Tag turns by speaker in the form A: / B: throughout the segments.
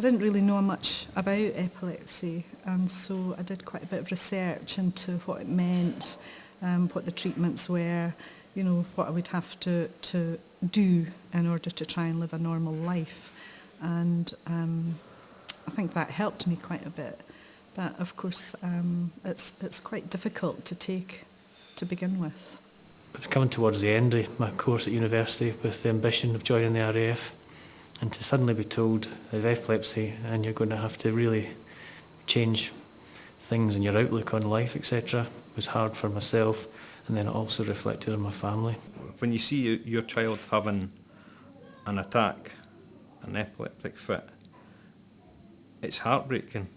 A: I didn't really know much about epilepsy, and so I did quite a bit of research into what it meant, what the treatments were, you know, what I would have to do in order to try and live a normal life. And I think that helped me quite a bit. But of course, it's quite difficult to take to begin with.
B: I was coming towards the end of my course at university with the ambition of joining the RAF, and to suddenly be told I have epilepsy and you're going to have to really change things in your outlook on life, etc., was hard for myself, and then it also reflected on my family.
C: When you see your child having an attack, an epileptic fit, it's heartbreaking.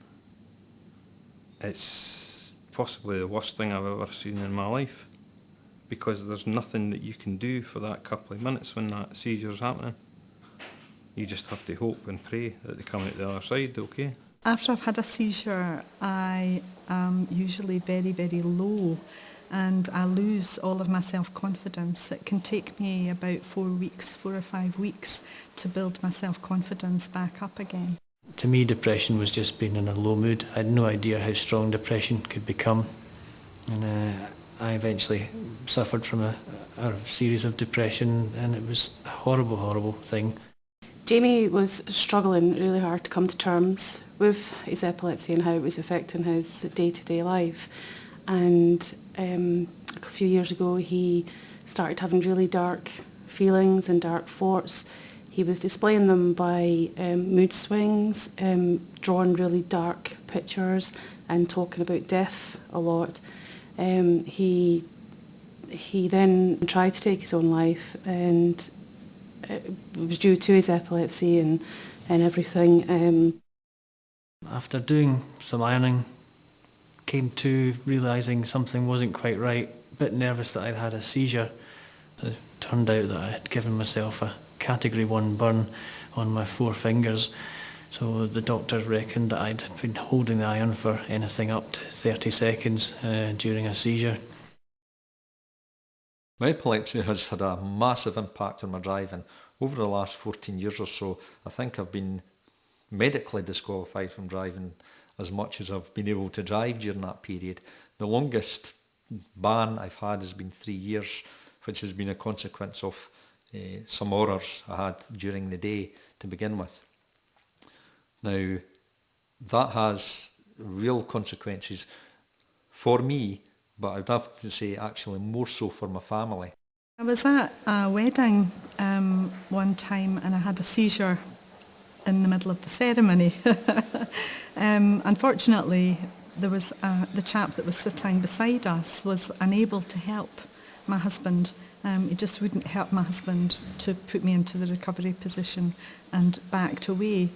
C: It's possibly the worst thing I've ever seen in my life, because there's nothing that you can do for that couple of minutes when that seizure's happening. You just have to hope and pray that they come out the other side okay.
A: After I've had a seizure, I am usually very, very low, and I lose all of my self-confidence. It can take me about 4 or 5 weeks to build my self-confidence back up again.
B: To me, depression was just being in a low mood. I had no idea how strong depression could become, and I eventually suffered from a series of depression, and it was a horrible, horrible thing.
D: Jamie was struggling really hard to come to terms with his epilepsy and how it was affecting his day-to-day life. And a few years ago he started having really dark feelings and dark thoughts. He was displaying them by mood swings, drawing really dark pictures and talking about death a lot. He then tried to take his own life, and it was due to his epilepsy and everything.
B: After doing some ironing, came to realising something wasn't quite right, a bit nervous that I'd had a seizure. It turned out that I had given myself a category 1 burn on my 4 fingers, so the doctor reckoned that I'd been holding the iron for anything up to 30 seconds during a seizure.
E: My epilepsy has had a massive impact on my driving. Over the last 14 years or so, I think I've been medically disqualified from driving as much as I've been able to drive during that period. The longest ban I've had has been 3 years, which has been a consequence of some horrors I had during the day to begin with. Now, that has real consequences for me, but I'd have to say actually more so for my family.
A: I was at a wedding one time, and I had a seizure in the middle of the ceremony. Unfortunately, there was the chap that was sitting beside us was unable to help my husband. He just wouldn't help my husband to put me into the recovery position, and backed away.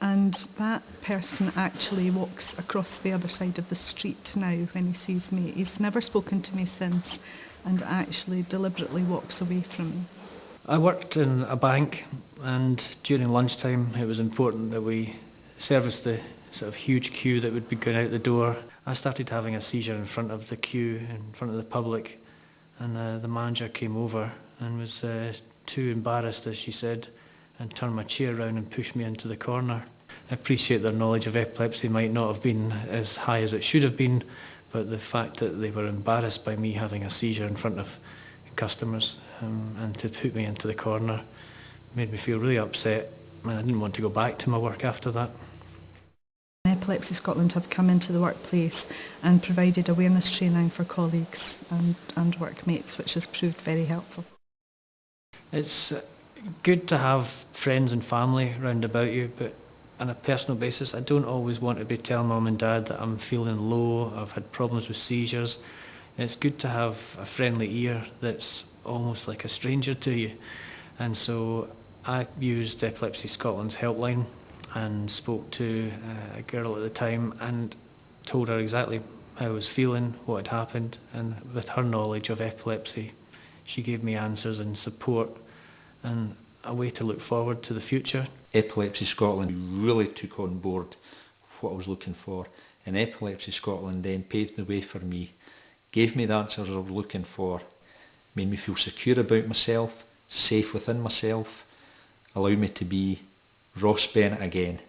A: And that person actually walks across the other side of the street now when he sees me. He's never spoken to me since, and actually deliberately walks away from me.
B: I worked in a bank, and during lunchtime it was important that we serviced the sort of huge queue that would be going out the door. I started having a seizure in front of the queue, in front of the public, and the manager came over and was too embarrassed, as she said, and turned my chair around and pushed me into the corner. I appreciate their knowledge of epilepsy might not have been as high as it should have been, but the fact that they were embarrassed by me having a seizure in front of customers and to put me into the corner made me feel really upset, and I didn't want to go back to my work after that.
A: Epilepsy Scotland have come into the workplace and provided awareness training for colleagues and workmates, which has proved very helpful.
B: It's good to have friends and family round about you, but on a personal basis, I don't always want to be telling mum and dad that I'm feeling low, I've had problems with seizures. It's good to have a friendly ear that's almost like a stranger to you. And so I used Epilepsy Scotland's helpline and spoke to a girl at the time and told her exactly how I was feeling, what had happened, and with her knowledge of epilepsy, she gave me answers and support and a way to look forward to the future.
E: Epilepsy Scotland really took on board what I was looking for, and Epilepsy Scotland then paved the way for me, gave me the answers I was looking for, made me feel secure about myself, safe within myself, allowed me to be Ross Bennett again.